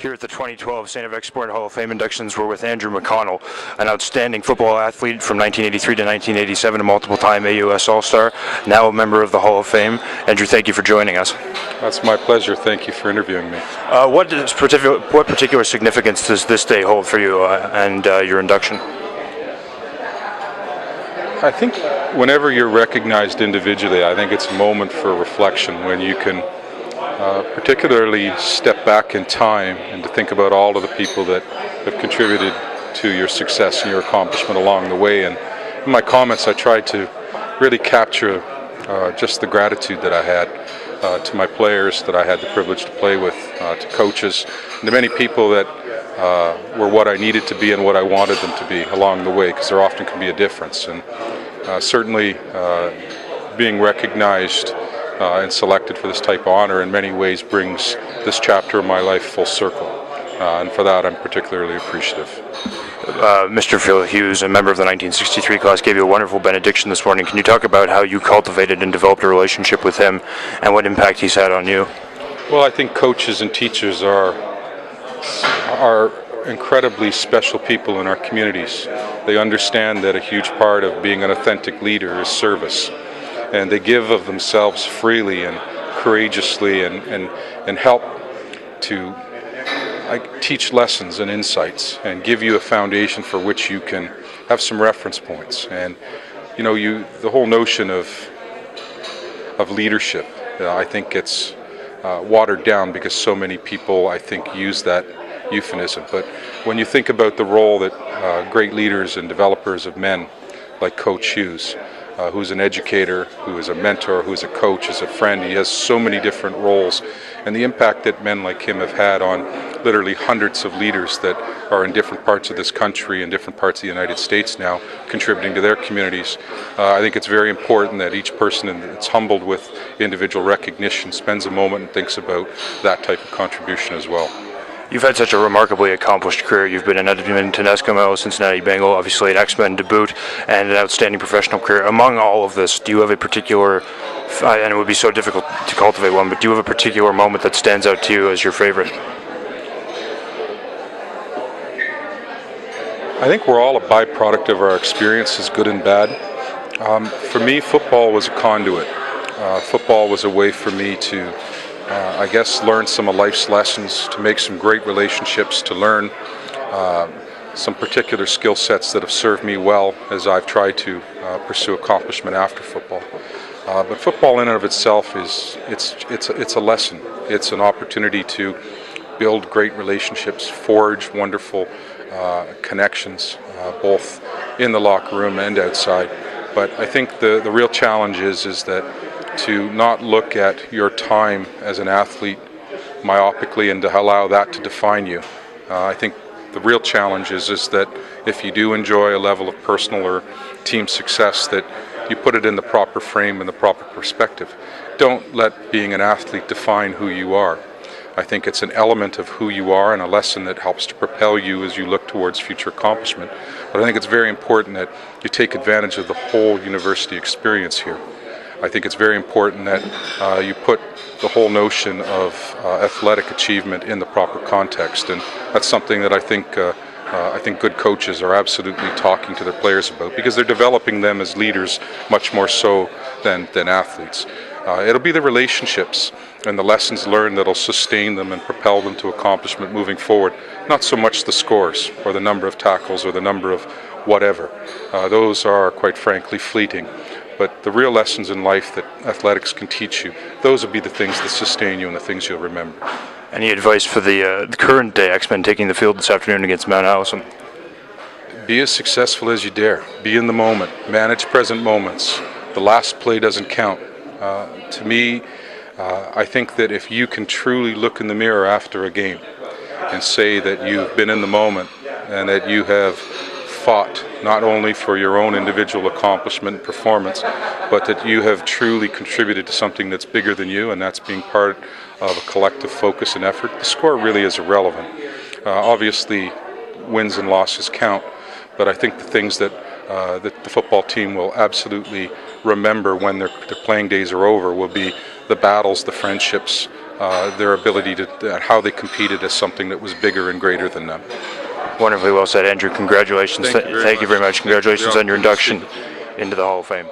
Here at the 2012 St. FX Sport Hall of Fame inductions, we're with Andrew McConnell, an outstanding football athlete from 1983 to 1987, a multiple-time AUS All-Star, now a member of the Hall of Fame. Andrew, thank you for joining us. That's my pleasure. Thank you for interviewing me. What particular significance does this day hold for you and your induction? I think whenever you're recognized individually, I think it's a moment for reflection when you can particularly step back in time and to think about all of the people that have contributed to your success and your accomplishment along the way. And in my comments, I tried to really capture just the gratitude that I had to my players that I had the privilege to play with, to coaches, and to many people that were what I needed to be and what I wanted them to be along the way, because there often can be a difference. And certainly being recognized and selected for this type of honor in many ways brings this chapter of my life full circle, and for that I'm particularly appreciative. Mr. Phil Hughes, a member of the 1963 class, gave you a wonderful benediction this morning. Can you talk about how you cultivated and developed a relationship with him and what impact he's had on you? Well, I think coaches and teachers are incredibly special people in our communities. They understand that a huge part of being an authentic leader is service. And they give of themselves freely and courageously and help to teach lessons and insights and give you a foundation for which you can have some reference points. And the whole notion of leadership, I think gets watered down because so many people, I think, use that euphemism. But when you think about the role that great leaders and developers of men like Coach Hughes, who's an educator, who is a mentor, who's a coach, is a friend. He has so many different roles. And the impact that men like him have had on literally hundreds of leaders that are in different parts of this country and different parts of the United States now, contributing to their communities. I think it's very important that each person that's humbled with individual recognition spends a moment and thinks about that type of contribution as well. You've had such a remarkably accomplished career. You've been an Edmonton Eskimo, Cincinnati Bengal, obviously an X-Men to boot, and an outstanding professional career. Among all of this, do you have a particular, and it would be so difficult to cultivate one, but do you have a particular moment that stands out to you as your favorite? I think we're all a byproduct of our experiences, good and bad. For me, football was a conduit. Football was a way for me to learn some of life's lessons, to make some great relationships, to learn some particular skill sets that have served me well as I've tried to pursue accomplishment after football. But football in and of itself it's a lesson. It's an opportunity to build great relationships, forge wonderful connections, both in the locker room and outside. But I think the real challenge is that to not look at your time as an athlete myopically and to allow that to define you. I think the real challenge is that if you do enjoy a level of personal or team success, that you put it in the proper frame and the proper perspective. Don't let being an athlete define who you are. I think it's an element of who you are and a lesson that helps to propel you as you look towards future accomplishment. But I think it's very important that you take advantage of the whole university experience here. I think it's very important that you put the whole notion of athletic achievement in the proper context, and that's something that I think good coaches are absolutely talking to their players about, because they're developing them as leaders much more so than athletes. It'll be the relationships and the lessons learned that'll sustain them and propel them to accomplishment moving forward, not so much the scores or the number of tackles or the number of whatever. Those are, quite frankly, fleeting. But the real lessons in life that athletics can teach you, those will be the things that sustain you and the things you'll remember. Any advice for the current day X-Men taking the field this afternoon against Mount Allison? Be as successful as you dare. Be in the moment. Manage present moments. The last play doesn't count. To me, I think that if you can truly look in the mirror after a game and say that you've been in the moment and that you have fought not only for your own individual accomplishment and performance, but that you have truly contributed to something that's bigger than you, and that's being part of a collective focus and effort, the score really is irrelevant. Obviously, wins and losses count, but I think the things that the football team will absolutely remember when their playing days are over will be the battles, the friendships, their ability to, how they competed as something that was bigger and greater than them. Wonderfully well said, Andrew. Congratulations. Thank you very Thank you very much. Congratulations Yeah, on your induction into the Hall of Fame.